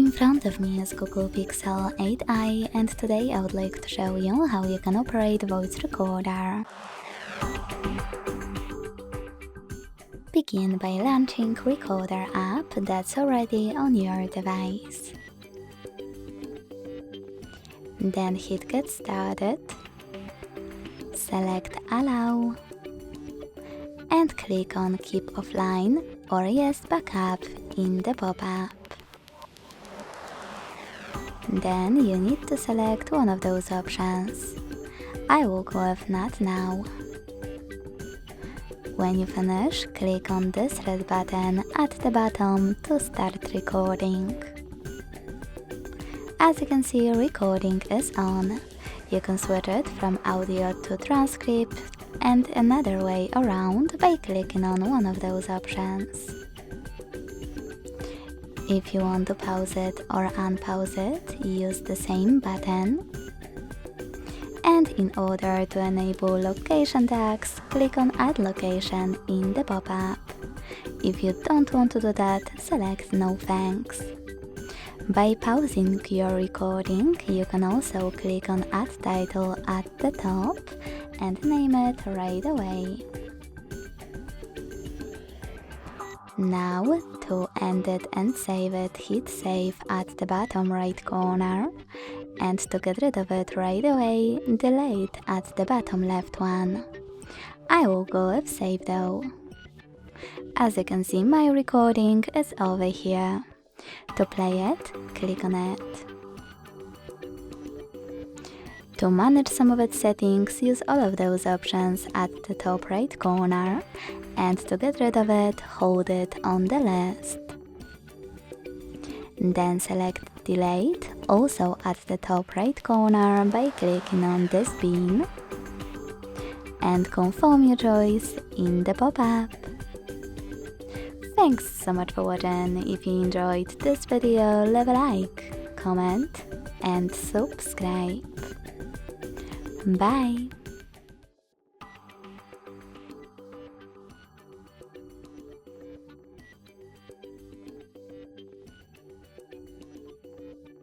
In front of me is Google Pixel 8i, and today I would like to show you how you can operate voice recorder. Begin by launching Recorder app that's already on your device. Then hit Get Started, select Allow, and click on Keep Offline or Yes Backup in the pop-up. Then you need to select one of those options. I will go with Not Now. When you finish, click on this red button at the bottom to start recording. As you can see, recording is on. You can switch it from audio to transcript and another way around by clicking on one of those options. If you want to pause it or unpause it, use the same button. And in order to enable location tags, click on Add Location in the pop-up. If you don't want to do that, select No Thanks. By pausing your recording, you can also click on Add Title at the top and name it right away. Now, to end it and save it, hit Save at the bottom right corner, and to get rid of it right away, delete at the bottom left one. I will go with Save though. As you can see, my recording is over here. To play it, click on it. To manage some of its settings, use all of those options at the top right corner, and to get rid of it, hold it on the list. Then select Delete, also at the top right corner by clicking on this bean, and confirm your choice in the pop-up. Thanks so much for watching. If you enjoyed this video, leave a like, comment and subscribe. Bye!